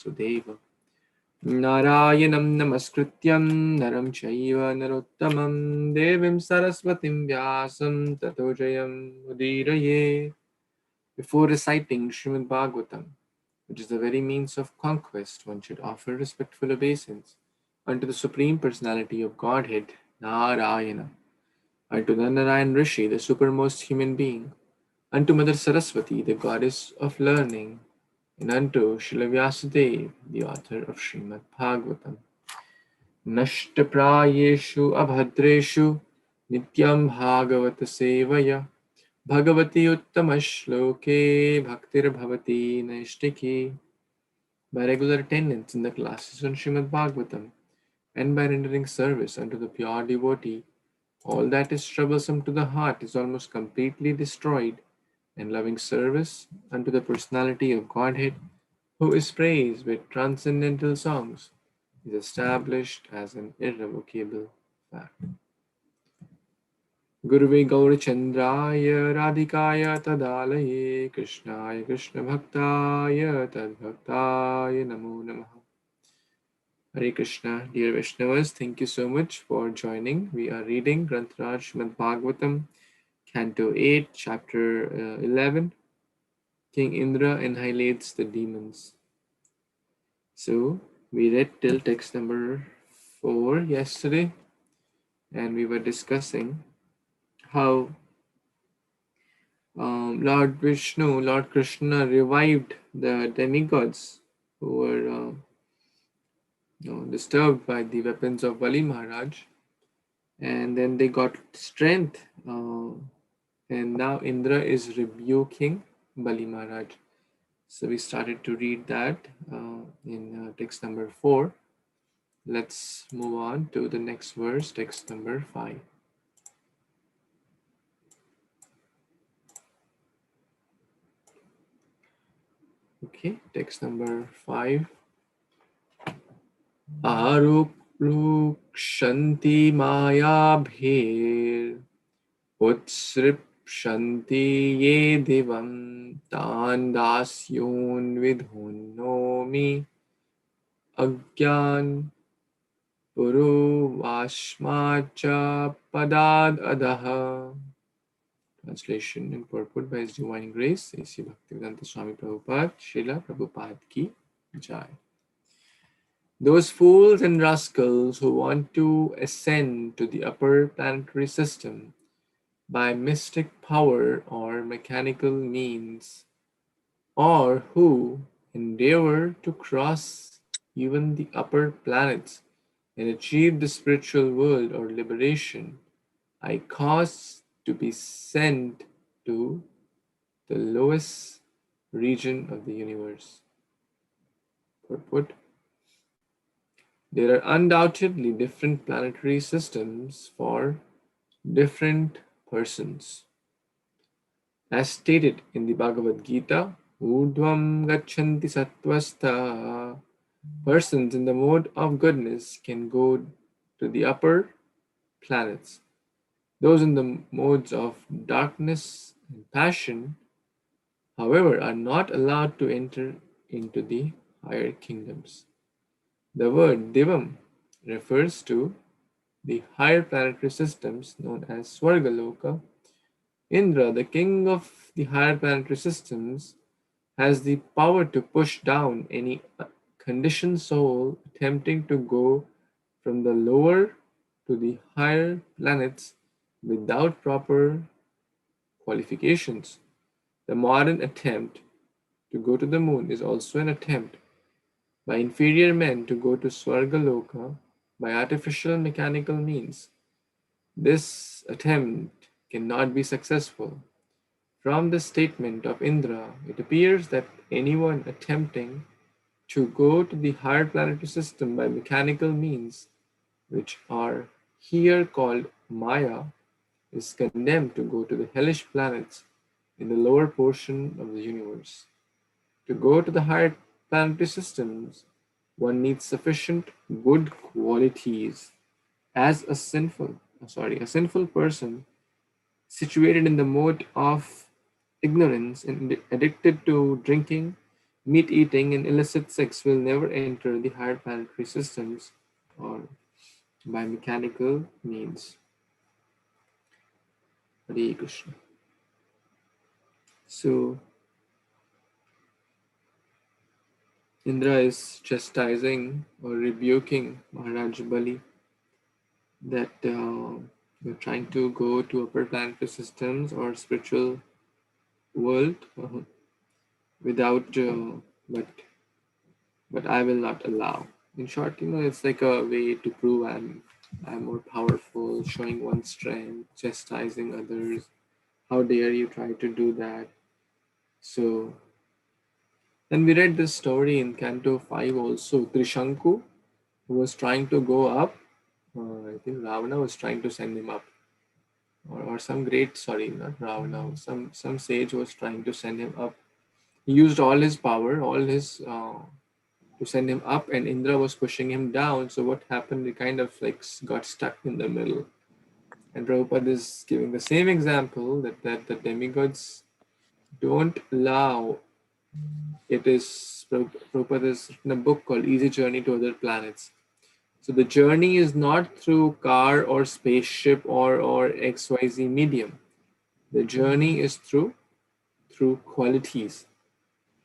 Sudeva. Narayanam namaskrityam naram chaiva narottamam devim saraswatim vyasam tato jayam udiraye. Before reciting Śrīmad-Bhāgavatam, which is the very means of conquest, one should offer respectful obeisance unto the Supreme Personality of Godhead, Narayana, unto the Narayan Rishi, the supermost human being, unto Mother Saraswati, the goddess of learning, and unto Srila Vyasadeva, the author of Śrīmad-Bhāgavatam. Nashtaprayeshu abhadreshu Nityam Bhagavata Sevaya Bhagavati Uttama-shloke Bhaktir Bhavati Naishtiki. By regular attendance in the classes on Śrīmad-Bhāgavatam and by rendering service unto the pure devotee, all that is troublesome to the heart is almost completely destroyed, and loving service unto the personality of Godhead, who is praised with transcendental songs, is established as an irrevocable fact. Guruve Gaurachandraya Radhikaya Tadalaye Krishnaya Krishna Bhaktaya Tadbhaktaya Namo Namaha. Hare Krishna, dear Vaishnavas, thank you so much for joining. We are reading Granth-raj Śrīmad-Bhāgavatam, Canto 8, Chapter 11. King Indra annihilates the demons. So, we read till text number 4 yesterday, and we were discussing how Lord Vishnu, Lord Kṛṣṇa revived the demigods who were disturbed by the weapons of Bali Maharaj, and then they got strength, and now Indra is rebuking Bali Maharaj. So we started to read that in text number 4. Let's move on to the next verse, text number 5. Okay, text number 5. Aruprukshanti mayabhir utsripshanti ye divam tan dasyun vidhunomi agyan puru vashmacha padad adaha. Translation and purport by His Divine Grace, A.C. Bhaktivedanta Swami Prabhupada, Srila Prabhupada Ki Jai. Those fools and rascals who want to ascend to the upper planetary system by mystic power or mechanical means, or who endeavor to cross even the upper planets and achieve the spiritual world or liberation, I cause to be sent to the lowest region of the universe. Purport: there are undoubtedly different planetary systems for different persons. As stated in the Bhagavad Gita, Urdhvam gachanti sattvastha, persons in the mode of goodness can go to the upper planets. Those in the modes of darkness and passion, however, are not allowed to enter into the higher kingdoms. The word Divam refers to the higher planetary systems known as Svargaloka. Indra, the king of the higher planetary systems, has the power to push down any conditioned soul attempting to go from the lower to the higher planets without proper qualifications. The modern attempt to go to the moon is also an attempt by inferior men to go to Svargaloka by artificial mechanical means. This attempt cannot be successful. From the statement of Indra, it appears that anyone attempting to go to the higher planetary system by mechanical means, which are here called Maya, is condemned to go to the hellish planets in the lower portion of the universe. To go to the higher planetary systems, one needs sufficient good qualities. As a sinful person situated in the mode of ignorance and addicted to drinking, meat eating and illicit sex will never enter the higher planetary systems or by mechanical means. Hare Krishna. So Indra is chastising or rebuking Maharaj Bali that you're trying to go to upper planetary systems or spiritual world without, but I will not allow. In short, it's like a way to prove I'm more powerful, showing one's strength, chastising others. How dare you try to do that? So then we read this story in Canto 5 also. Trishanku, who was trying to go up, I think Ravana was trying to send him up. Or some great, sorry, not Ravana, some sage was trying to send him up. He used all his power, all his to send him up, and Indra was pushing him down. So what happened? He kind of like got stuck in the middle. And Prabhupada is giving the same example that the demigods don't allow. It is Prabhupada has written a book called Easy Journey to Other Planets. So the journey is not through car or spaceship or XYZ medium. The journey is through qualities,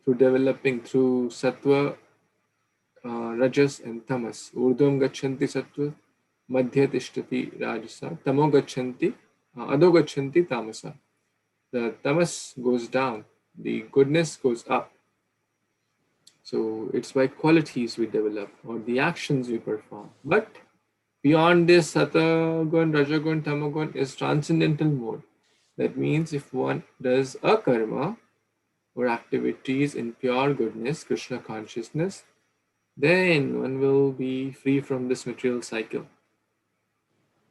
through developing through sattva, rajas and tamas. Urdhvam gachanti sattva, madhya tishtati rajasa, tamo gachanti, adho gachanti tamasa. The tamas goes down, the goodness goes up. So it's by qualities we develop or the actions we perform. But beyond this, Satagun, Rajagun, Tamagun is transcendental mode. That means if one does a karma or activities in pure goodness, Krishna consciousness, then one will be free from this material cycle.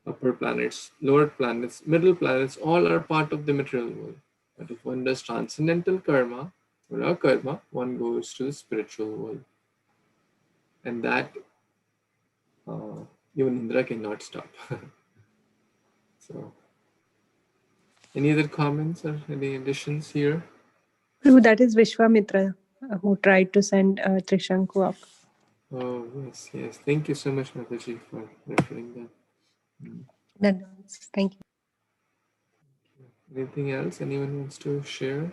Upper planets, lower planets, middle planets, all are part of the material world. But if one does transcendental karma or a karma, one goes to the spiritual world. And that even Indra cannot stop. So, any other comments or any additions here? Prabhu, that is Vishwamitra who tried to send Trishanku up. Oh, yes. Thank you so much, Mataji, for referring that. Thank you. Anything else anyone wants to share?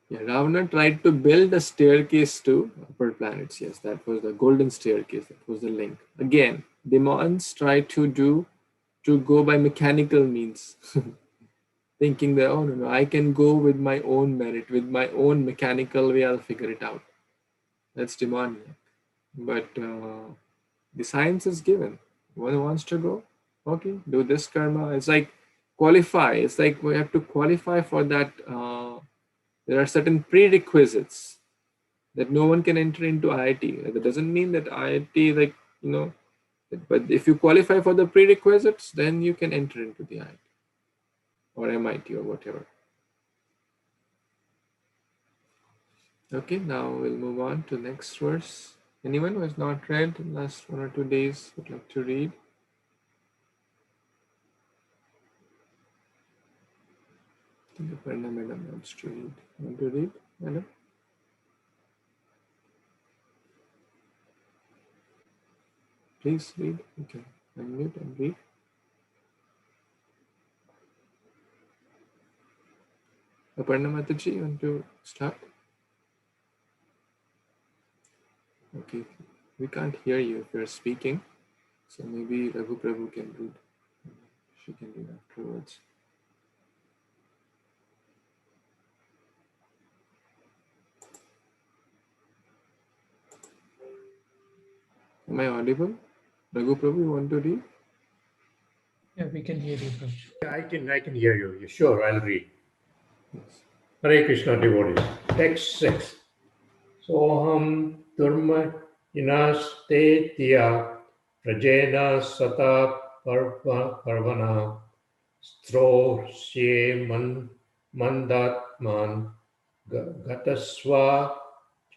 Yeah, Ravana tried to build a staircase to upper planets. Yes, that was the golden staircase. That was the link. Again, demons try to go by mechanical means, thinking that, oh no, I can go with my own merit, with my own mechanical way, I'll figure it out. That's demoniac. But the science is given. One wants to go, okay, do this karma. It's like qualify. It's like we have to qualify for that. There are certain prerequisites that no one can enter into IIT. That doesn't mean that IIT, like, but if you qualify for the prerequisites, then you can enter into the IIT or MIT or whatever. Okay, now we'll move on to next verse. Anyone who has not read in the last 1 or 2 days would like to read? I think Aparna madam wants to read. Want to read, madam? Please read. Okay, unmute and read. Aparna Mataji, you want to start? Okay, we can't hear you if you're speaking. So maybe Raghu Prabhu can read. She can read afterwards. Am I audible? Raghu Prabhu, you want to read? Yeah, we can hear you, Prabhu. Yeah, I can hear you. Sure, I'll read. Yes. Hare Krishna devotees. Text 6. Soham Durma Inaste Tiya Prajena Sata Parvana Stro She Mandatman Gataswa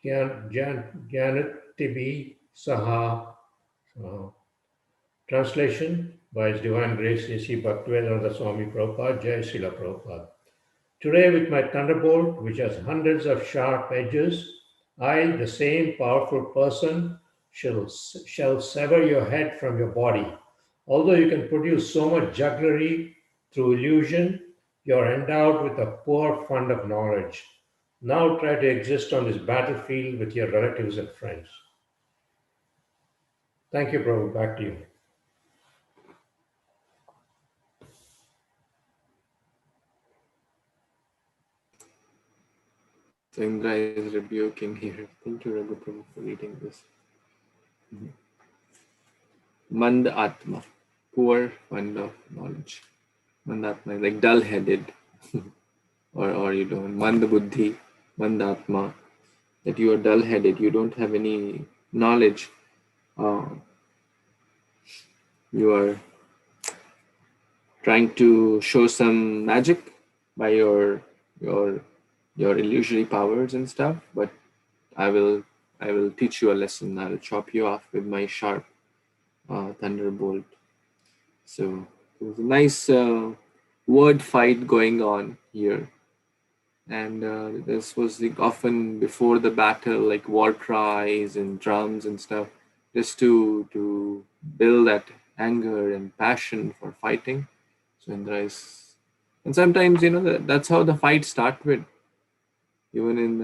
Janatibi Saha. Translation by His Divine Grace A.C. Bhaktivedanta Swami Prabhupada, Jai Srila Prabhupada. Today, with my thunderbolt, which has hundreds of sharp edges, I, the same powerful person, shall sever your head from your body. Although you can produce so much jugglery through illusion, you are endowed with a poor fund of knowledge. Now try to exist on this battlefield with your relatives and friends. Thank you, Prabhu. Back to you. So Indra is rebuking here. Thank you, Raghu Prabhu, for reading this. Mand Atma, poor fund of knowledge. Mand Atma is like dull-headed. or you don't. Mand Buddhi, Mand Atma, that you are dull-headed, you don't have any knowledge. You are trying to show some magic by your illusory powers and stuff, but I will teach you a lesson. I will chop you off with my sharp thunderbolt. So there's a nice word fight going on here, and this was often before the battle, like war cries and drums and stuff, just to build that anger and passion for fighting. So Indra is, and sometimes that's how the fights start with. Even in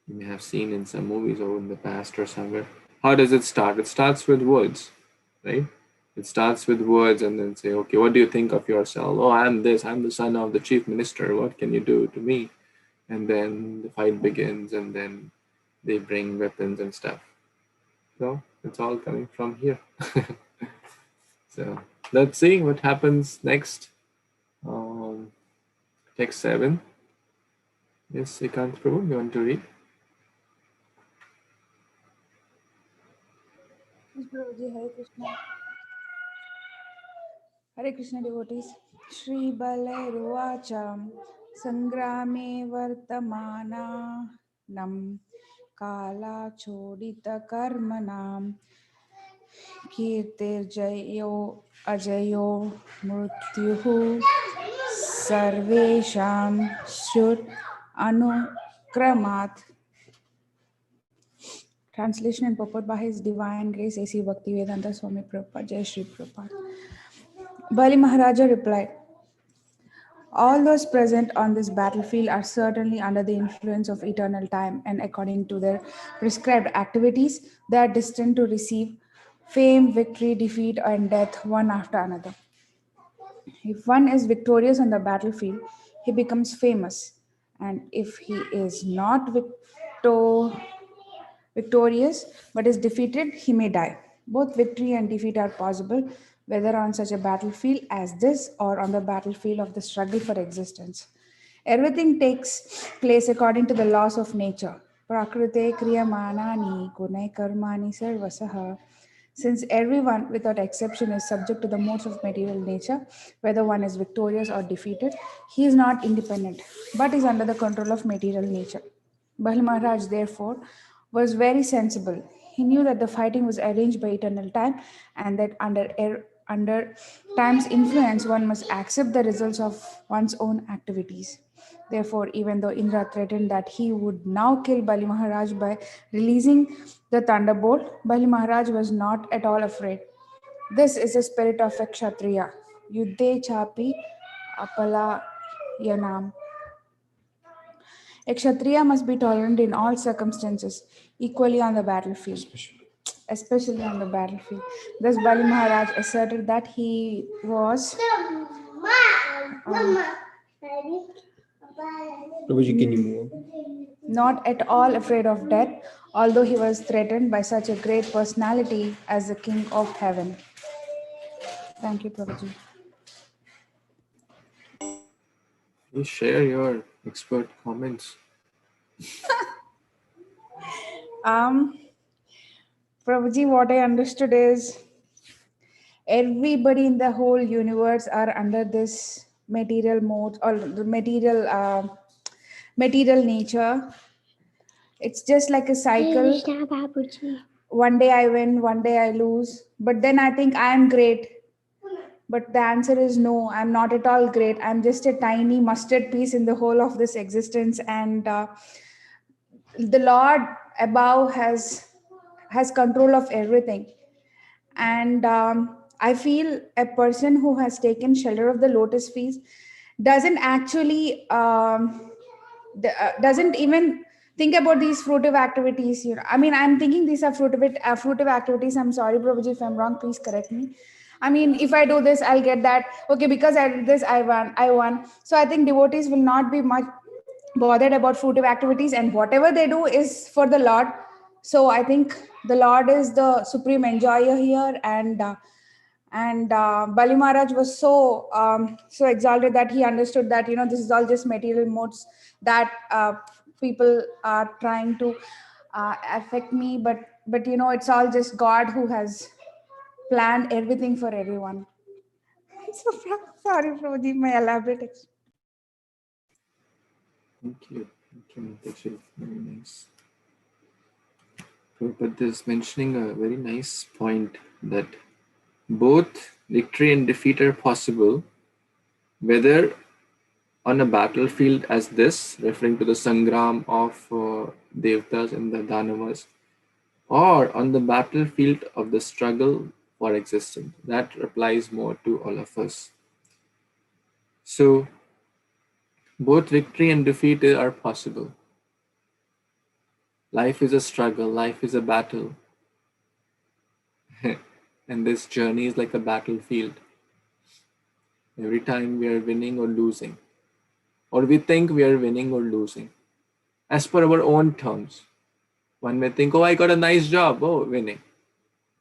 you may have seen in some movies or in the past or somewhere. How does it start? It starts with words, right? It starts with words and then say, okay, what do you think of yourself? Oh, I'm this. I'm the son of the chief minister. What can you do to me? And then the fight begins, and then they bring weapons and stuff. So it's all coming from here. So let's see what happens next. Text 7. Yes, Srikanth Prabhu, you want to read? Yes, Prabhuji, Hare Krishna. Hare Krishna devotees. Shri Balayruvacha Sangrame Vartamana Nam Kala Chodita Karmanam Kirtir Jayo Ajayo Mrutyuhu Sarvesham Shur Anukramat. Translation and purport by His Divine Grace A.C. Bhaktivedanta Swami Prabhupada. Jai Shri Prabhupada. Bali Maharaja replied, all those present on this battlefield are certainly under the influence of eternal time, and according to their prescribed activities, they are destined to receive fame, victory, defeat, and death one after another. If one is victorious on the battlefield, he becomes famous, and if he is not victorious but is defeated, he may die. Both victory and defeat are possible, whether on such a battlefield as this or on the battlefield of the struggle for existence. Everything takes place according to the laws of nature. Prakrite kriyamanani gunai karmani sarvasaha. Since everyone, without exception, is subject to the modes of material nature, whether one is victorious or defeated, he is not independent, but is under the control of material nature. Bali Maharaj, therefore, was very sensible. He knew that the fighting was arranged by eternal time, and that under time's influence, one must accept the results of one's own activities. Therefore, even though Indra threatened that he would now kill Bali Maharaj by releasing the thunderbolt, Bali Maharaj was not at all afraid. This is the spirit of a Kshatriya. Yuddhe chapi apala yanam. A Kshatriya must be tolerant in all circumstances, equally on the battlefield. Especially on the battlefield. Thus, Bali Maharaj asserted that he was not at all afraid of death, although he was threatened by such a great personality as the King of Heaven. Thank you, Prabhuji. Please share your expert comments. Prabhuji, what I understood is everybody in the whole universe are under this material mode or the material nature. It's just like a cycle. One day I win, one day I lose, but then I think I am great. But the answer is no, I'm not at all great. I'm just a tiny mustard piece in the whole of this existence. And the Lord above has control of everything. And I feel a person who has taken shelter of the lotus feet doesn't actually doesn't even think about these fruitive activities. I mean, I'm thinking these are fruitive activities. I'm sorry, Prabhuji, if I'm wrong, please correct me. I mean, if I do this, I'll get that. Okay, because I did this, I won. So I think devotees will not be much bothered about fruitive activities, and whatever they do is for the Lord. So I think the Lord is the supreme enjoyer here. And Bali Maharaj was so exalted that he understood that this is all just material modes that people are trying to affect me, but it's all just God who has planned everything for everyone. So sorry, Prabhuji, my elaborate Thank you. Thank you, Mataji. Very nice. Prabhupada is mentioning a very nice point that both victory and defeat are possible, whether on a battlefield as this, referring to the Sangram of Devtas and the Danavas, or on the battlefield of the struggle for existence. That applies more to all of us. So, both victory and defeat are possible. Life is a struggle, life is a battle. And this journey is like a battlefield. Every time we are winning or losing, or we think we are winning or losing, as per our own terms. One may think, oh, I got a nice job, oh, winning.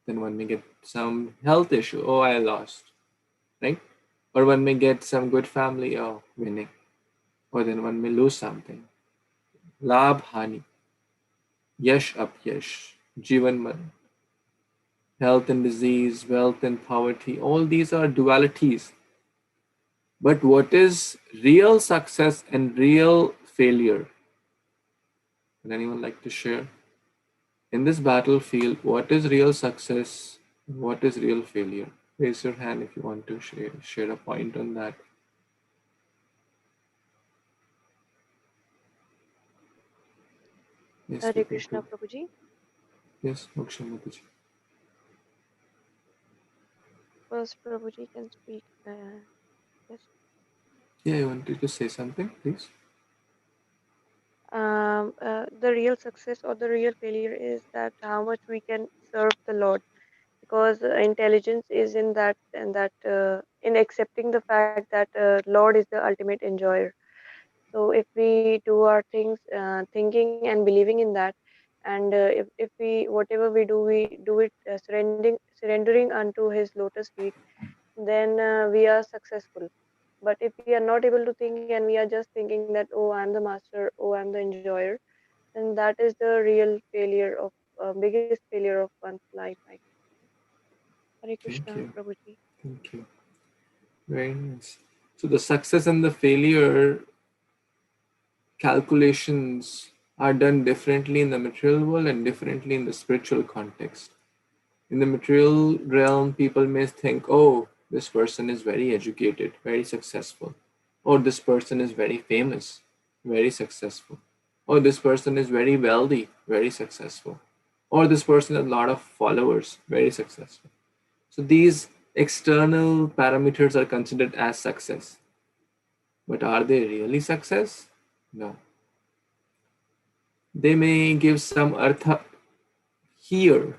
Then one may get some health issue, oh, I lost, right? Or one may get some good family, oh, winning. Or then one may lose something. Labh, hani, yash, apyash, jivan, maran. Health and disease, wealth and poverty, all these are dualities. But what is real success and real failure? Would anyone like to share? In this battlefield, what is real success? What is real failure? Raise your hand if you want to share a point on that. Yes, Hare people Krishna too. Prabhuji. Yes, Moksha Mataji. First Prabhuji can speak. Yes. Yeah, you wanted to say something, please? The real success or the real failure is that how much we can serve the Lord, because intelligence is in that, and that in accepting the fact that Lord is the ultimate enjoyer. So if we do our things thinking and believing in that, and if we whatever we do it surrendering unto His lotus feet, then we are successful. But if we are not able to think and we are just thinking that, oh, I'm the master, oh, I'm the enjoyer, then that is the real failure of biggest failure of one's life, I think. Hare Thank Krishna you. Prabhuji. Thank you. Very nice. So the success and the failure calculations are done differently in the material world and differently in the spiritual context. In the material realm, people may think, oh, this person is very educated, very successful, or this person is very famous, very successful, or this person is very wealthy, very successful, or this person has a lot of followers, very successful. So these external parameters are considered as success. But are they really success? No. They may give some artha here,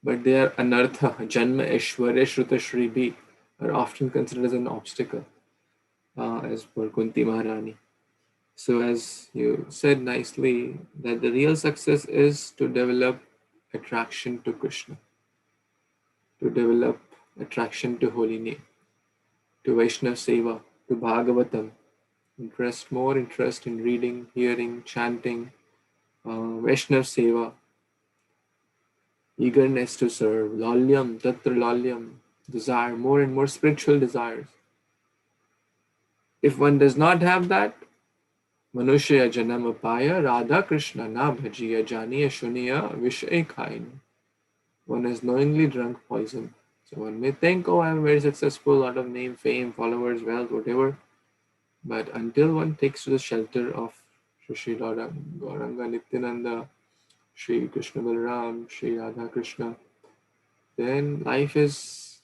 but they are anartha. Janma, Aishwarya, Shruta, Shribi are often considered as an obstacle, as per Kunti Maharani. So, as you said nicely, that the real success is to develop attraction to Krishna, to develop attraction to holy name, to Vaishnava Seva, to Bhagavatam, more interest in reading, hearing, chanting, Vaishnava Seva, eagerness to serve, lalyam, tatra lalyam, desire, more and more spiritual desires. If one does not have that, Manushya janam apaya, Radha Krishna na bhajiya janiya shuniya vishay khain. One has knowingly drunk poison. So one may think, oh, I'm very successful, a lot of name, fame, followers, wealth, whatever. But until one takes to the shelter of Shri Gauranga Nityananda, Shri Krishna Balaram, Shri Radha Krishna, then life is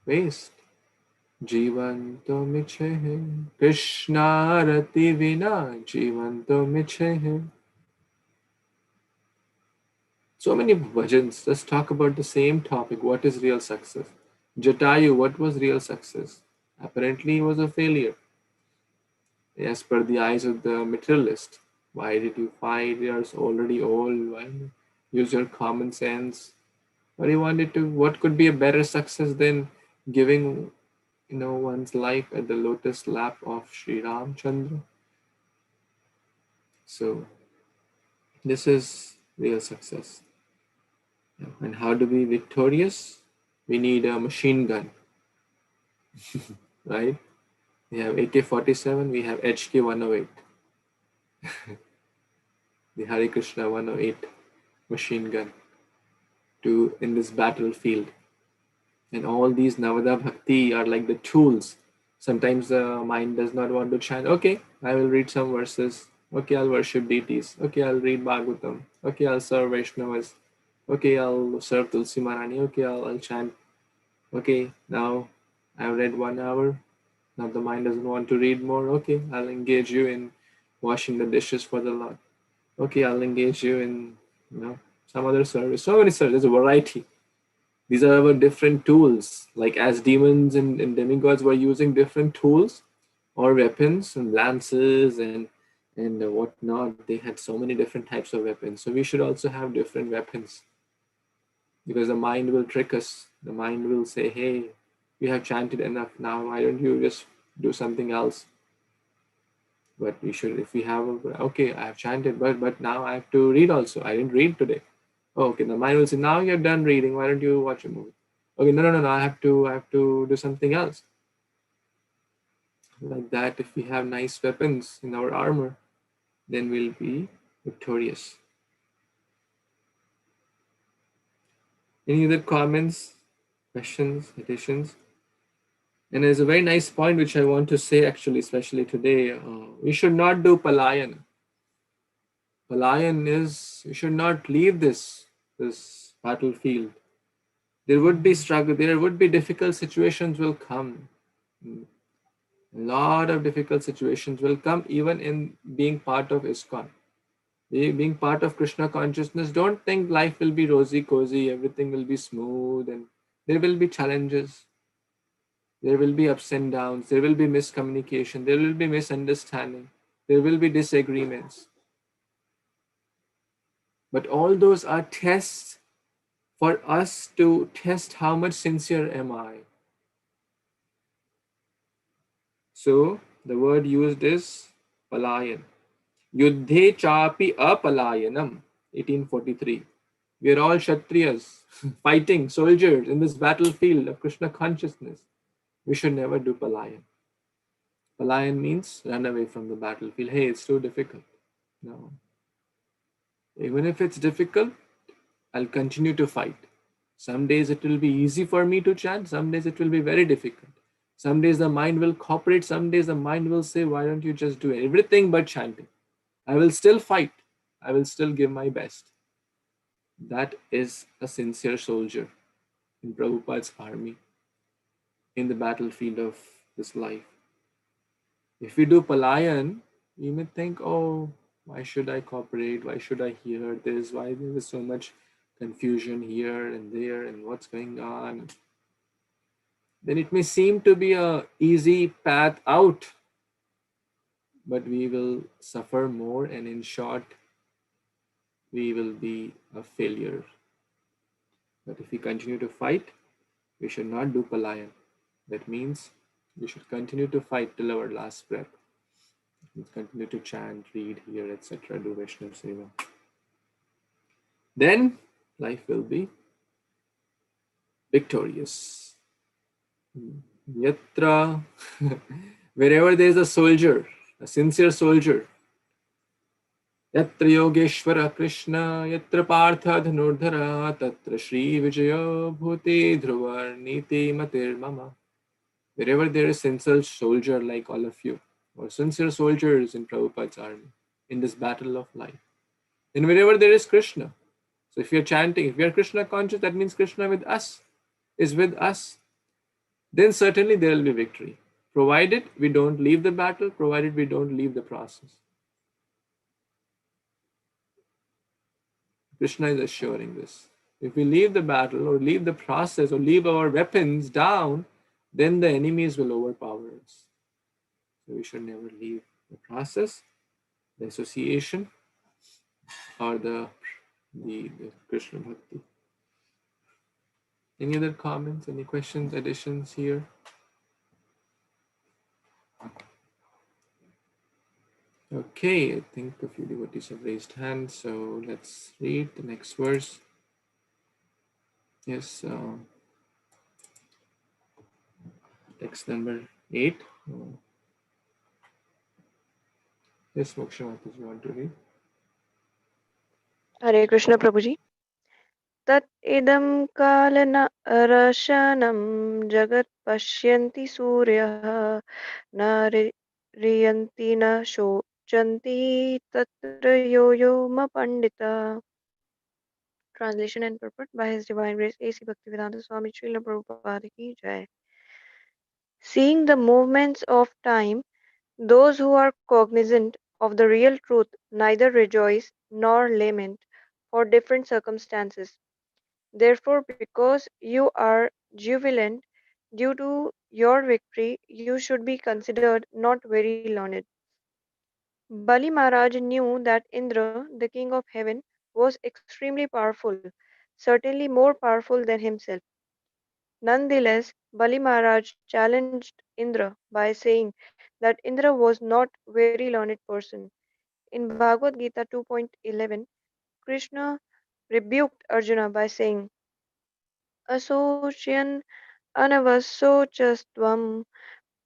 waste. Jivan to miche hai, Krishna rati vina, Jivan to miche hai. So many bhajans. Let's talk about the same topic. What is real success? Jatayu, what was real success? Apparently, he was a failure, as per the eyes of the materialist. Why did you fight? You're already old. Why not use your common sense? But he wanted to. What could be a better success than giving, one's life at the lotus lap of Sri Ramchandra? So this is real success. And how to be victorious? We need a machine gun, right? We have AK-47, we have HK-108, the Hare Krishna 108 machine gun in this battlefield. And all these Navada Bhakti are like the tools. Sometimes the mind does not want to chant, okay, I will read some verses. Okay, I'll worship deities. Okay, I'll read Bhagavatam. Okay, I'll serve Vaishnavas. Okay, I'll serve Tulsi Maharani. Okay, I'll chant. Okay, now I've read 1 hour. Now the mind doesn't want to read more. Okay, I'll engage you in washing the dishes for the Lord. Okay, I'll engage you in some other service. So many services. There's a variety. These are our different tools. Like as demons and demigods were using different tools or weapons and lances and whatnot. They had so many different types of weapons. So we should also have different weapons, because the mind will trick us. The mind will say, hey, we have chanted enough now. Why don't you just do something else? But we should, if we have, okay, I have chanted, but now I have to read also. I didn't read today. Oh, okay, the mind will say, now you're done reading. Why don't you watch a movie? Okay, no. I have to do something else. Like that, if we have nice weapons in our armor, then we'll be victorious. Any other comments, questions, additions? And there's a very nice point which I want to say actually, especially today. We should not do palayan. Palayan is, we should not leave this battlefield. There would be struggle, there would be difficult situations will come. A lot of difficult situations will come even in being part of ISKCON. Being part of Krishna consciousness, don't think life will be rosy, cozy, everything will be smooth, and there will be challenges. There will be ups and downs. There will be miscommunication. There will be misunderstanding. There will be disagreements. But all those are tests for us to test how much sincere am I. So the word used is palayan. Yuddhe chapi apalayanam, 1843. We are all Kshatriyas, fighting soldiers in this battlefield of Krishna consciousness. We should never do palayan. Palayan means run away from the battlefield. Hey, it's too difficult. No. Even if it's difficult, I'll continue to fight. Some days it will be easy for me to chant. Some days it will be very difficult. Some days the mind will cooperate. Some days the mind will say, why don't you just do everything but chanting? I will still fight. I will still give my best. That is a sincere soldier in Prabhupada's army, in the battlefield of this life. If we do palayan, we may think, oh, why should I cooperate? Why should I hear this? Why there is so much confusion here and there and what's going on? Then it may seem to be an easy path out, but we will suffer more, and in short, we will be a failure. But if we continue to fight, we should not do palayan. That means we should continue to fight till our last breath. Let's continue to chant, read, hear, etc. Do Vaishnava Seva. Then life will be victorious. Yatra, wherever there is a soldier, a sincere soldier, Yatra Yogeshwara Krishna, Yatra Partha Dhanurdhara, Tatra Shri Vijaya Bhuti Dhruvar Niti Matir Mama. Wherever there is sincere soldier like all of you, or sincere soldiers in Prabhupada's army, in this battle of life, and wherever there is Krishna. So if you're chanting, if you're Krishna conscious, that means Krishna with us, is with us. Then certainly there will be victory. Provided we don't leave the battle, provided we don't leave the process. Krishna is assuring this. If we leave the battle or leave the process or leave our weapons down, then the enemies will overpower us. So we should never leave the process, the association, or the Krishna Bhakti. Any other comments, any questions, additions here? Okay, I think a few devotees have raised hands, so let's read the next verse. Yes, text number 8. Yes, Mokshamath, you want to read? Hare Krishna Prabhuji. Tat idam kalana rashanam jagat pashyanti suryah na riyanti na shochanti tatra yo ma pandita. Translation and purport by His Divine Grace A.C. Bhaktivedanta Swami Srila Prabhupada ki Jai. Seeing the movements of time, those who are cognizant of the real truth neither rejoice nor lament for different circumstances. Therefore, because you are jubilant due to your victory, you should be considered not very learned. Bali Maharaj knew that Indra, the king of heaven, was extremely powerful, certainly more powerful than himself. Nonetheless, Bali Maharaj challenged Indra by saying that Indra was not a very learned person. In Bhagavad Gita 2.11, Krishna rebuked Arjuna by saying, Asosyan anavasocastvam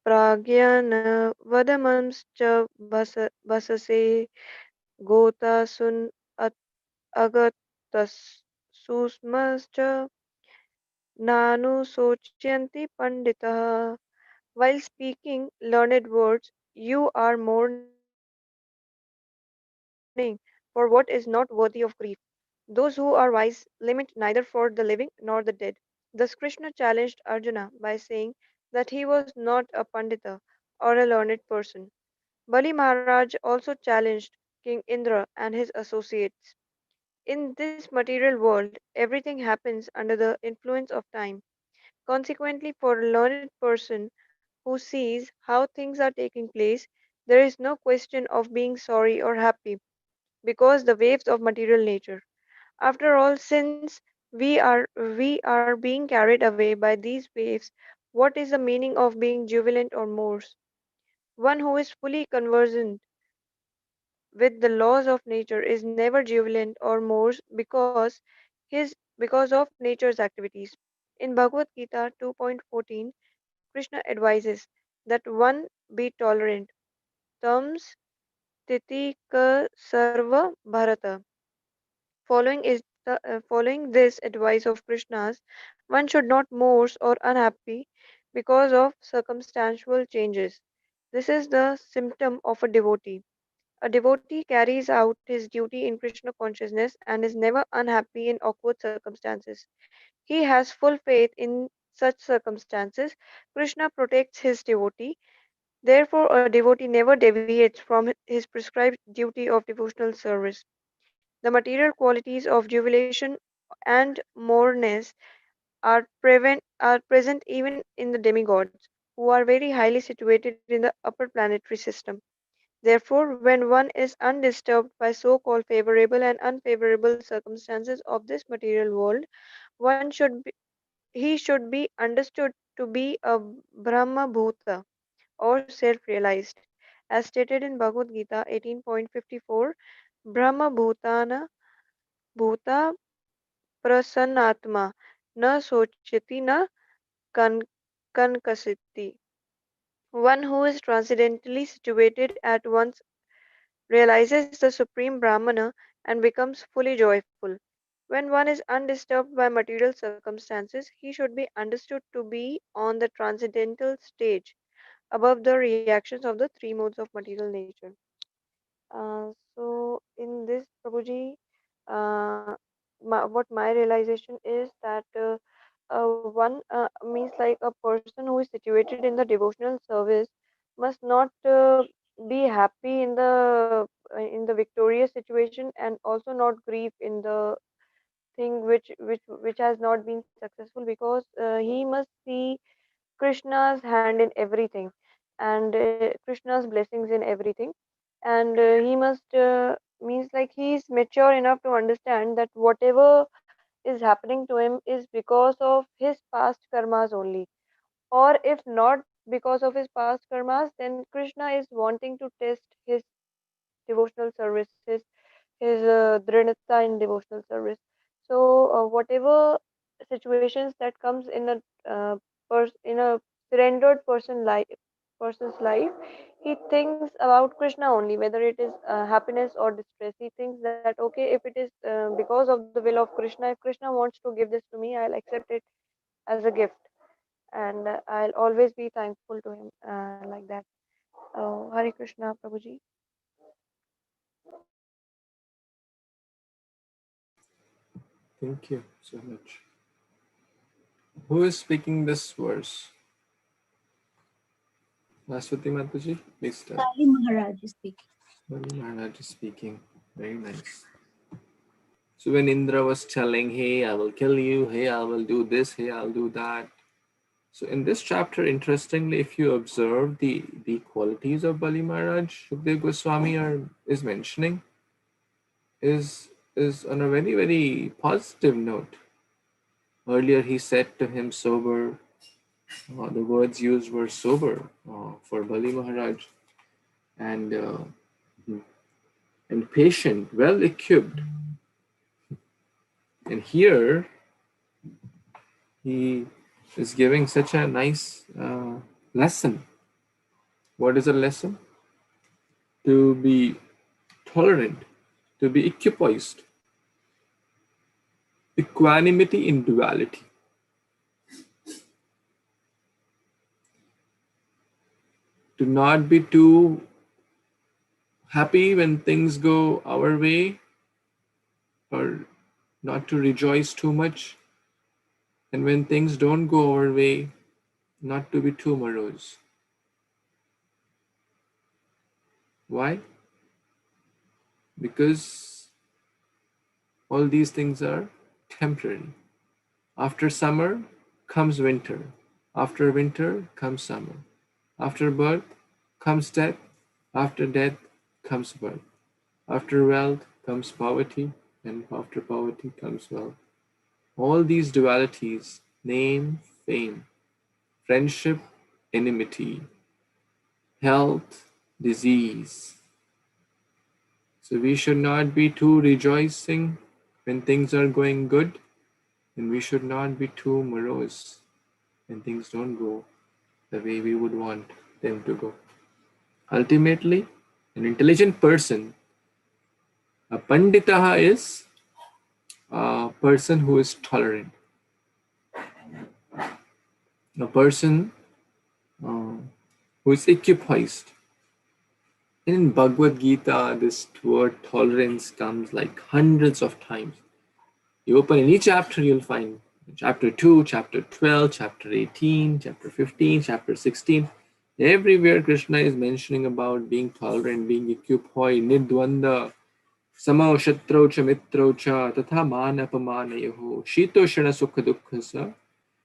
pragyana vadamamscha vasase gotasun agatas susmascha nanu sochyanti pandita. While speaking learned words, you are mourning for what is not worthy of grief. Those who are wise lament neither for the living nor the dead. Thus Krishna challenged Arjuna by saying that he was not a pandita or a learned person. Bali Maharaj also challenged King Indra and his associates. In this material world, everything happens under the influence of time. Consequently, for a learned person who sees how things are taking place, there is no question of being sorry or happy because the waves of material nature. After all, since we are being carried away by these waves, what is the meaning of being jubilant or morose? One who is fully conversant with the laws of nature is never jubilant or morose because of nature's activities. In Bhagavad Gita 2.14, Krishna advises that one be tolerant. Tams Titika Sarva Bharata. Following this advice of Krishna's, one should not morose or unhappy because of circumstantial changes. This is the symptom of a devotee. A devotee carries out his duty in Krishna consciousness and is never unhappy in awkward circumstances. He has full faith in such circumstances. Krishna protects his devotee. Therefore, a devotee never deviates from his prescribed duty of devotional service. The material qualities of jubilation and moreness are present even in the demigods, who are very highly situated in the upper planetary system. Therefore, when one is undisturbed by so-called favorable and unfavorable circumstances of this material world, he should be understood to be a Brahma Bhuta or self-realized. As stated in Bhagavad Gita 18.54, Brahma Bhutana Bhuta Prasannatma na sochati na kan kankasiti. One who is transcendently situated at once realizes the supreme Brahmana, and becomes fully joyful. When one is undisturbed by material circumstances, he should be understood to be on the transcendental stage, above the reactions of the three modes of material nature. So, in this, Prabhuji, what my realization is that one means like a person who is situated in the devotional service must not be happy in the victorious situation, and also not grieve in the thing which has not been successful, because he must see Krishna's hand in everything, and Krishna's blessings in everything, and he must means like he is mature enough to understand that whatever is happening to him is because of his past karmas only, or if not because of his past karmas, then Krishna is wanting to test his devotional services, his drinata in devotional service. So whatever situations that comes in a in a surrendered person's life, he thinks about Krishna only, whether it is happiness or distress. He thinks that okay, if it is because of the will of Krishna, if Krishna wants to give this to me, I'll accept it as a gift, and I'll always be thankful to him like that. Hare Krishna, Prabhuji. Thank you so much. Who is speaking this verse? Vaswati Mataji, please tell. Kali Maharaj is speaking. Bali Maharaj is speaking. Very nice. So when Indra was telling, hey, I will kill you, hey, I will do this, hey, I'll do that. So in this chapter, interestingly, if you observe the qualities of Bali Maharaj, Shukdev Goswami is mentioning, is on a very, very positive note. Earlier he said to him, sober. The words used were sober for Bali Maharaj, and patient, well equipped. And here he is giving such a nice lesson. What is a lesson? To be tolerant, to be equipoised, equanimity in duality. To not be too happy when things go our way, or not to rejoice too much. And when things don't go our way, not to be too morose. Why? Because all these things are temporary. After summer comes winter. After winter comes summer. After birth comes death. After death comes birth. After wealth comes poverty. And after poverty comes wealth. All these dualities, name, fame, friendship, enmity, health, disease. So we should not be too rejoicing when things are going good, and we should not be too morose when things don't go the way we would want them to go. Ultimately, an intelligent person, a panditaha, is a person who is tolerant, a person who is equipoised. In Bhagavad Gita, this word tolerance comes like hundreds of times. You open any chapter, you'll find chapter 2, chapter 12, chapter 18, chapter 15, chapter 16. Everywhere Krishna is mentioning about being tolerant, being equipoised, nidvanda, samao shatraucha mitraucha, tatha mana apamanayoho, shito shana sukha dukkhasa,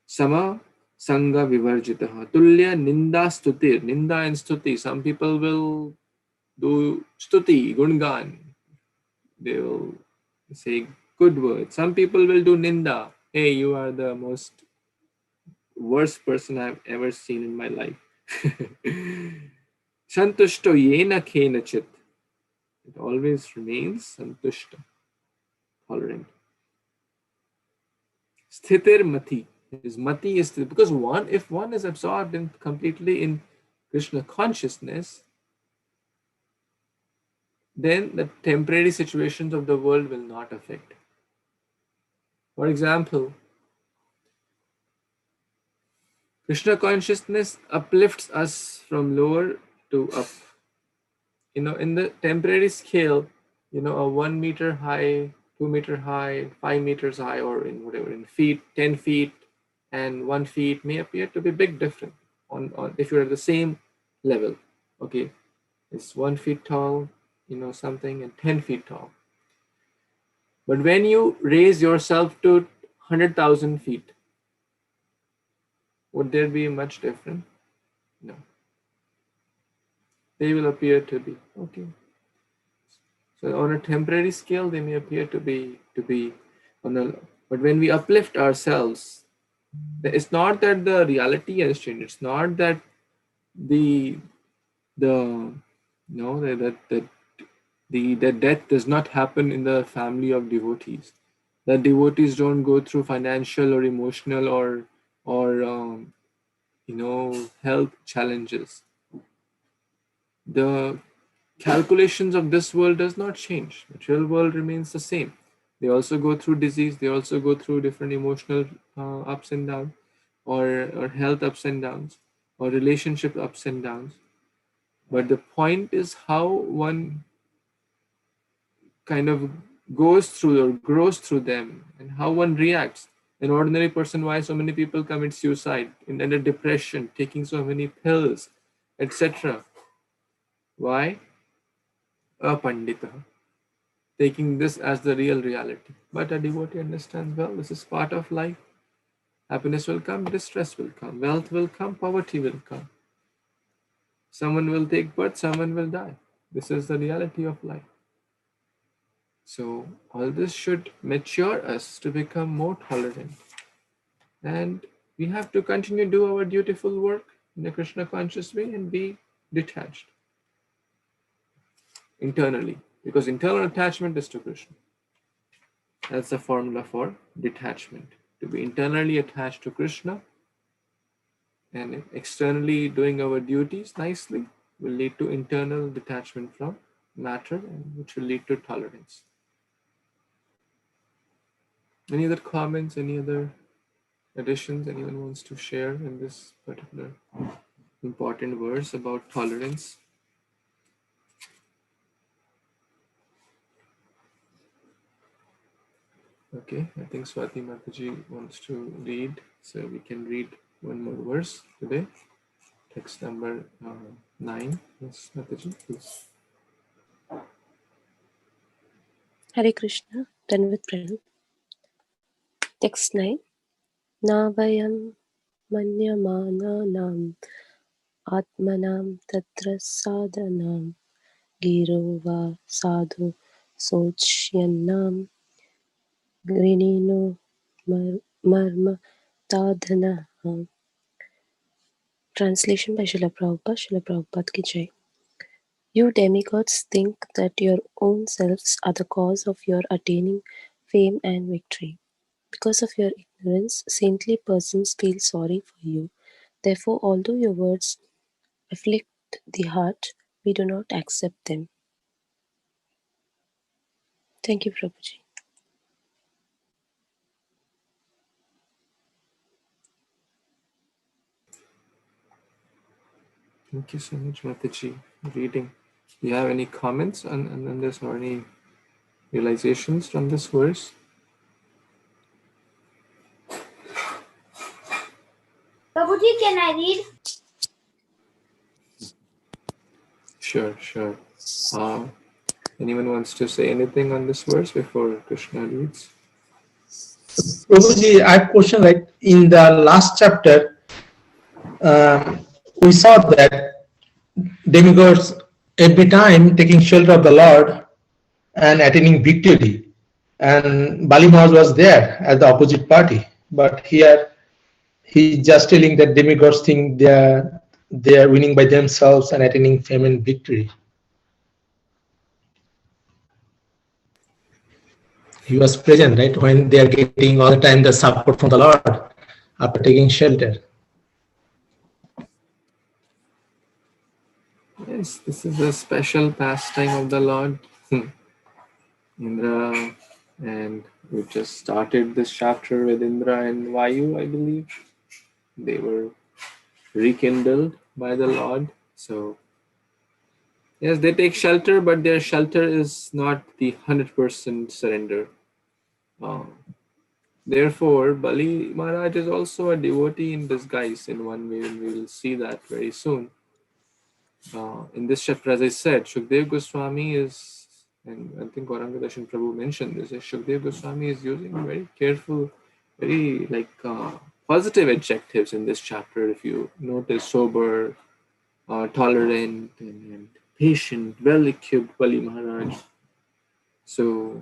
sama sanga vivarjitaha, tulya ninda stutir. Ninda and stuti. Some people will do stuti, gungan. They will say good words. Some people will do ninda. Hey, you are the most worst person I've ever seen in my life. Santushto yena kenachit. It always remains santushta, tolerant. Sthitir mati. His mati is because if one is absorbed in completely in Krishna consciousness, then the temporary situations of the world will not affect. For example, Krishna consciousness uplifts us from lower to up. In the temporary scale, a 1 meter high, 2 meter high, 5 meters high, or in feet, 10 feet and 1 feet may appear to be big different on if you're at the same level. Okay, it's 1 feet tall, something, and 10 feet tall. But when you raise yourself to 100,000 feet, would there be much different? No. They will appear to be okay. So on a temporary scale, they may appear to be on a. But when we uplift ourselves, it's not that the reality has changed. It's not that the death does not happen in the family of devotees. That devotees don't go through financial or emotional or health challenges. The calculations of this world does not change. The material world remains the same. They also go through disease. They also go through different emotional ups and downs, or health ups and downs, or relationship ups and downs. But the point is how one kind of goes through or grows through them, and how one reacts. An ordinary person, why so many people commit suicide, in a depression, taking so many pills, etc. Why? Apandita, taking this as the real reality. But a devotee understands, well, this is part of life. Happiness will come, distress will come, wealth will come, poverty will come. Someone will take birth, someone will die. This is the reality of life. So all this should mature us to become more tolerant. And we have to continue to do our dutiful work in a Krishna conscious way and be detached internally. Because internal attachment is to Krishna. That's the formula for detachment. To be internally attached to Krishna and externally doing our duties nicely will lead to internal detachment from matter, and which will lead to tolerance. Any other comments, any other additions anyone wants to share in this particular important verse about tolerance? Okay, I think Swati Mataji wants to read, so we can read one more verse today. Text number 9. Yes, Mataji, please. Hare Krishna, done with Pranam. Text 9. Navayam manyamananam atmanam tatra sadhanam giro va sadhu sochyanam grinino marma tadhanaham. Translation by Srila Prabhupada. Srila Prabhupada ki jai. You demigods think that your own selves are the cause of your attaining fame and victory. Because of your ignorance, saintly persons feel sorry for you. Therefore, although your words afflict the heart, we do not accept them. Thank you, Prabhuji. Thank you so much, Mataji, for reading. Do you have any comments on this or any realizations from this verse? Prabhuji, can I read? Sure. Anyone wants to say anything on this verse before Krishna reads? Prabhuji, I have a question. Like in the last chapter, we saw that demigods every time taking shelter of the Lord and attaining victory, and Bali Maharaj was there as the opposite party. But here, he's just telling that demigods think they are winning by themselves and attaining fame and victory. He was present, right, when they are getting all the time the support from the Lord after taking shelter. Yes, this is a special pastime of the Lord. Indra, and we just started this chapter with Indra and Vayu, I believe. They were rekindled by the Lord. So, yes, they take shelter, but their shelter is not the 100% surrender. Um, Therefore, Bali Maharaj is also a devotee in disguise in one way, and we will see that very soon. In this chapter, as I said, Shukdev Goswami is, and I think Gauranga Darshan Prabhu mentioned this, Shukdev Goswami is using very careful, very positive adjectives in this chapter. If you notice, sober, tolerant, and patient, well-equipped Bali Maharaj. So,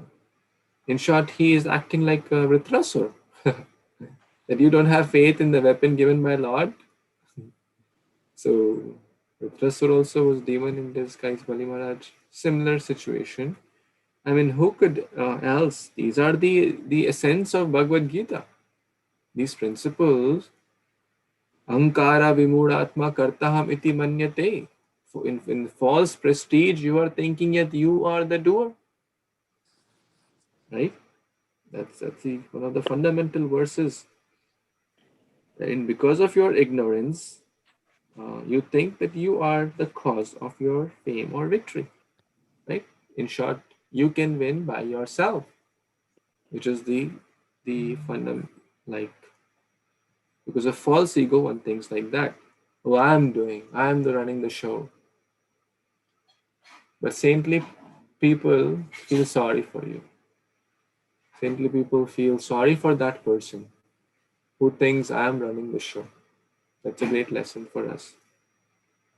in short, he is acting like a Vritrasur. That you don't have faith in the weapon given by Lord. So Vritrasur also was demon in disguise, Bali Maharaj. Similar situation. I mean, who could else? These are the essence of Bhagavad Gita. These principles, Ankara vimudatma kartaham iti manyate. In false prestige, you are thinking that you are the doer. Right? That's one of the fundamental verses. And because of your ignorance, you think that you are the cause of your fame or victory, right? In short, you can win by yourself, which is the fundamental, like, because of false ego and things like that. Oh, I'm the running the show. But saintly people feel sorry for you. Saintly people feel sorry for that person who thinks I am running the show. That's a great lesson for us.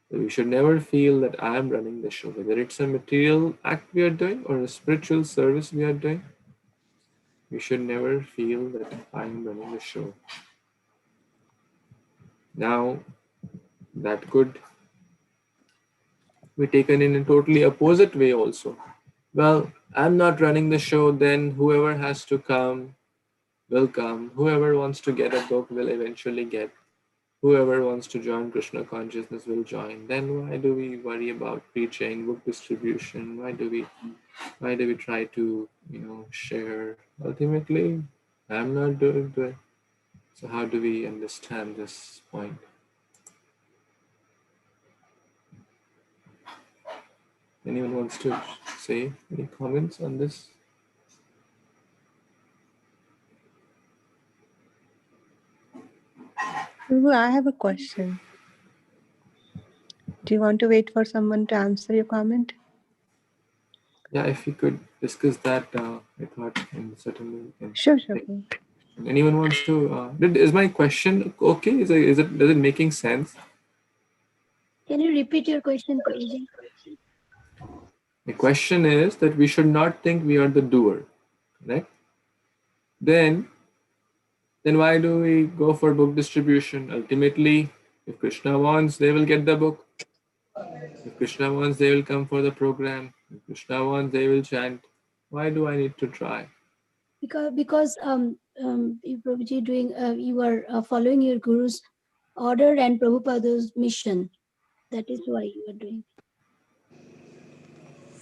We should never feel that I am running the show, whether it's a material act we are doing or a spiritual service we are doing. We should never feel that I am running the show. Now, that could be taken in a totally opposite way also. Well, I'm not running the show, then whoever has to come will come. Whoever wants to get a book will eventually get. Whoever wants to join Krishna consciousness will join. Then why do we worry about preaching, book distribution? Why do we try to, share? Ultimately, I'm not doing good. So how do we understand this point? Anyone wants to say any comments on this? Prabhu, I have a question. Do you want to wait for someone to answer your comment? Yeah, if you could discuss that, I thought, and certainly we can. Sure, Prabhu. Anyone wants to? Is my question okay? Does it making sense? Can you repeat your question, Prabhuji? The question is that we should not think we are the doer, correct? Then why do we go for book distribution? Ultimately, if Krishna wants, they will get the book. If Krishna wants, they will come for the program. If Krishna wants, they will chant. Why do I need to try? Because you, Prabhuji, you are following your guru's order and Prabhupada's mission. That is why you are doing.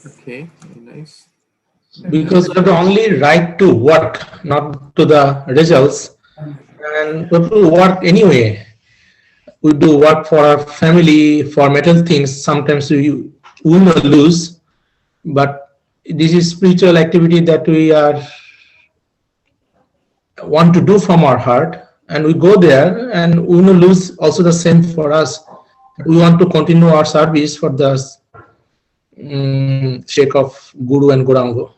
Okay, very nice. Because we have the only right to work, not to the results. And we have to work anyway. We do work for our family, for material things. Sometimes we win or lose, but this is spiritual activity that we want to do from our heart, and we go there, and win or lose also the same for us. We want to continue our service for the sake of Guru and Gaurango.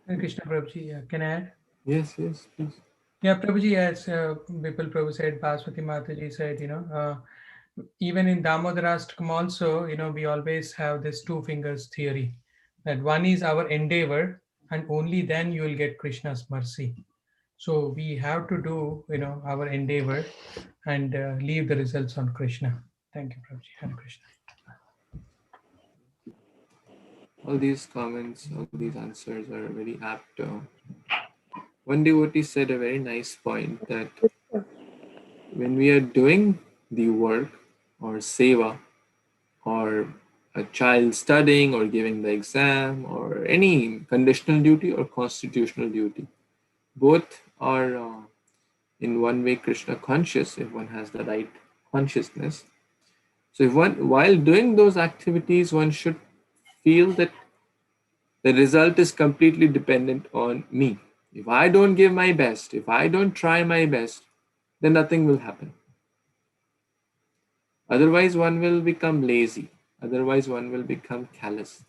Hare Krishna Prabhuji, can I add? Yes, please. Yeah, Prabhuji, as Bipal Prabhu said, Baswati Mataji said, even in Damodarashtakam also, we always have this two fingers theory, that one is our endeavor and only then you will get Krishna's mercy. So we have to do, our endeavor and leave the results on Krishna. Thank you, Prabhuji. Hare Krishna. All these comments, all these answers are very apt. One devotee said a very nice point that when we are doing the work or seva, or a child studying or giving the exam, or any conditional duty or constitutional duty. Both are in one way Krishna conscious if one has the right consciousness. So if one, while doing those activities, one should feel that the result is completely dependent on me. If I don't give my best, if I don't try my best, then nothing will happen. Otherwise, one will become lazy. Otherwise, one will become callous.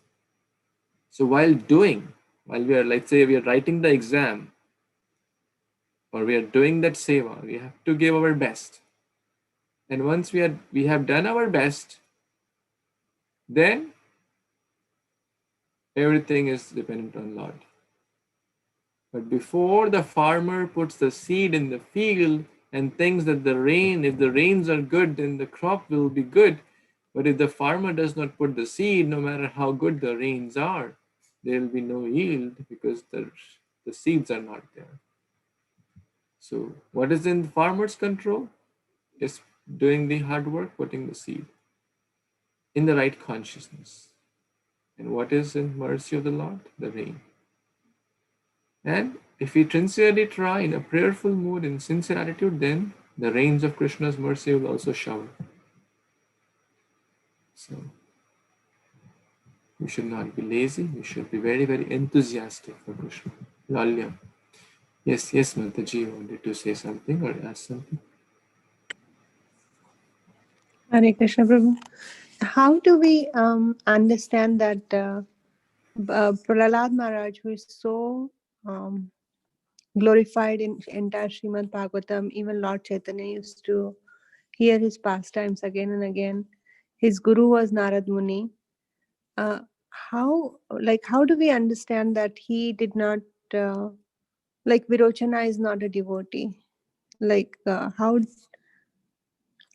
So while we are, let's say, we are writing the exam or we are doing that seva, we have to give our best. And once we have done our best, then everything is dependent on Lord. But before the farmer puts the seed in the field and thinks that if the rains are good, then the crop will be good. But if the farmer does not put the seed, no matter how good the rains are, there will be no yield because the seeds are not there. So what is in the farmer's control? Is doing the hard work, putting the seed in the right consciousness. And what is in mercy of the Lord? The rain. And if we sincerely try in a prayerful mood, in sincere attitude, then the rains of Krishna's mercy will also shower. So we should not be lazy. We should be very, very enthusiastic for Krishna. Lalya. Yes, Mataji wanted to say something or ask something. Hare Krishna Prabhu. How do we understand that Prahlad Maharaj, who is so glorified in entire Śrīmad-Bhāgavatam, even Lord Chaitanya used to hear his pastimes again and again. His guru was Narad Muni. How do we understand that he did not, like Virochana is not a devotee?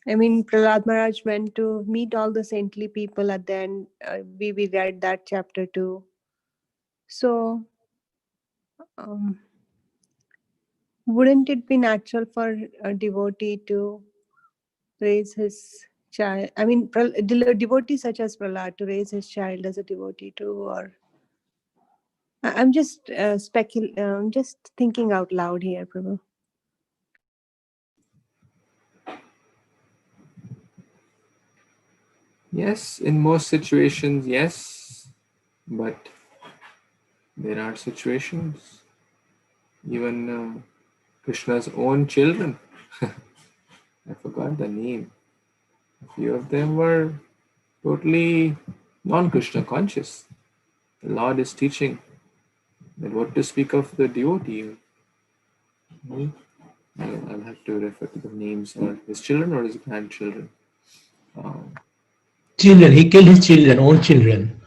Prahlad Maharaj went to meet all the saintly people at the end. We read that chapter too. So, wouldn't it be natural for a devotee to raise his child? Devotees such as Prahlad to raise his child as a devotee too, or I'm just just thinking out loud here, Prabhu. Yes, in most situations, yes. But there are situations, even Krishna's own children, I forgot the name. A few of them were totally non-Krishna conscious. The Lord is teaching that what to speak of the devotee. I'll have to refer to the names, or his children or his grandchildren. Children, he killed his children, own children.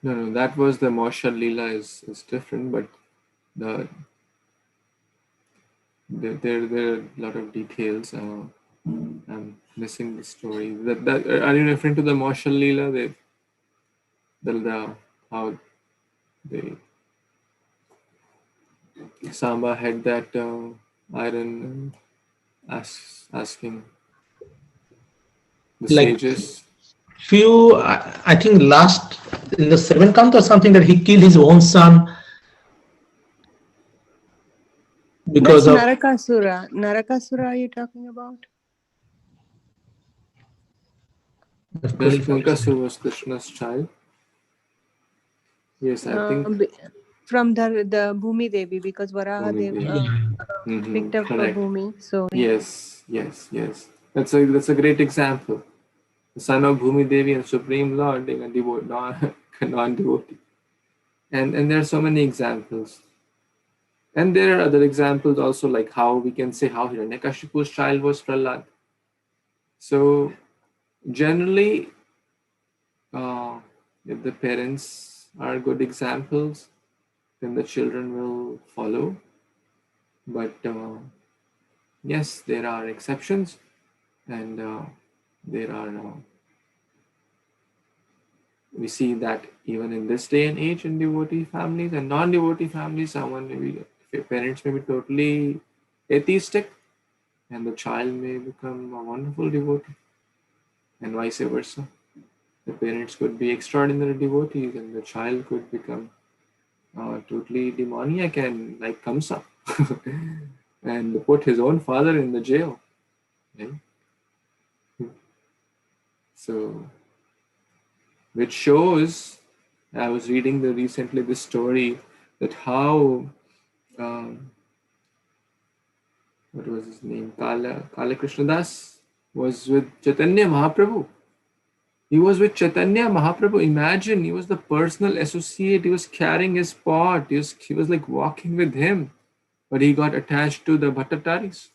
No, that was the Moshe Leela is different, but there are a lot of details. I'm missing the story. Are you referring to the Moshe Leela? How they Samba had that iron asking the Like sages. few, I think last in the seventh count or something, that he killed his own son because That's of Narakasura. Narakasura, are you talking about? the Yes, 25%. Narakasura was Krishna's child. Yes, I think From the Bhumi Devi, because Varaha Bhumi Devi Devi. picked up Correct. Bhumi. So Yes. That's a great example. The son of Bhumi Devi and Supreme Lord being a non-devotee. And there are so many examples. And there are other examples also, like how we can say how Hiranyakashipu's child was Prahlad. So generally, if the parents are good examples, then the children will follow. But yes, there are exceptions, and there are we see that even in this day and age in devotee families and non-devotee families, parents may be totally atheistic, and the child may become a wonderful devotee, and vice versa. The parents could be extraordinary devotees, and the child could become totally demoniac and like Kamsa, and put his own father in the jail. Right? So, which shows, I was reading recently this story that how what was his name? Kala Kṛṣṇa Das was with Chaitanya Mahaprabhu. He was with Chaitanya Mahaprabhu. Imagine, he was the personal associate. He was carrying his pot. He was like walking with him, but he got attached to the Bhattataris.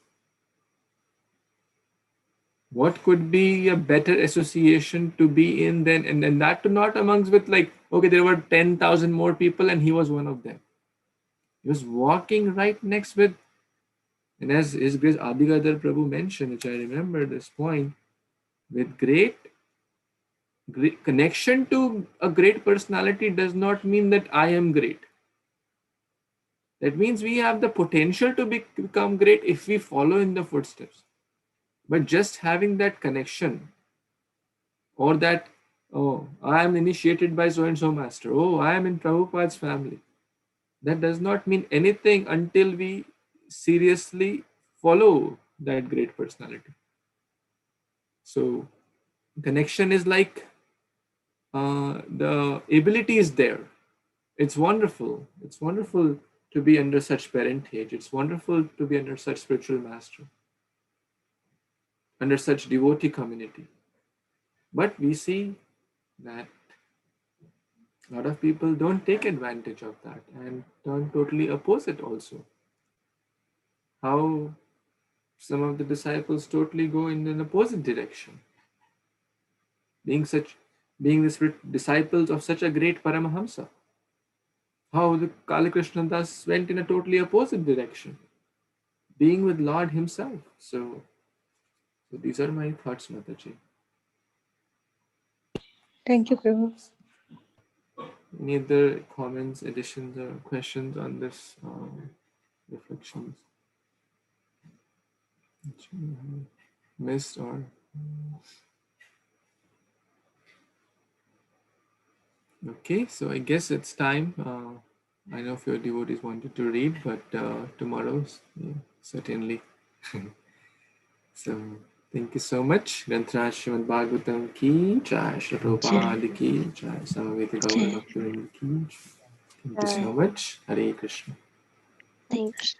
What could be a better association to be in than, and that to not amongst with like, okay, there were 10,000 more people and he was one of them. He was walking right next with, and as His Grace Adigadar Prabhu mentioned, which I remember this point, with great connection to a great personality does not mean that I am great. That means we have the potential to become great if we follow in the footsteps. But just having that connection, or that, oh, I am initiated by so and so master, oh, I am in Prabhupada's family, that does not mean anything until we seriously follow that great personality. So connection is like the ability is there. It's wonderful. It's wonderful to be under such parentage. It's wonderful to be under such spiritual master, under such devotee community. But we see that a lot of people don't take advantage of that and turn totally opposite also. How some of the disciples totally go in an opposite direction. Being the disciples of such a great Paramahamsa. How the Kala Kṛṣṇa Das went in a totally opposite direction, being with Lord himself. So these are my thoughts, Mataji. Thank you, Prabhu. Any other comments, additions, or questions on this reflections? Missed or okay? So I guess it's time. I know a few devotees wanted to read, but tomorrow's certainly. So thank you so much. Granthra Śrīmad-Bhāgavatam ki jai, Śrīla Prabhupada ki jai, Samaveta Gaura Bhaktivinoda ki jai. Thank you so much. Hare Krishna. Thanks.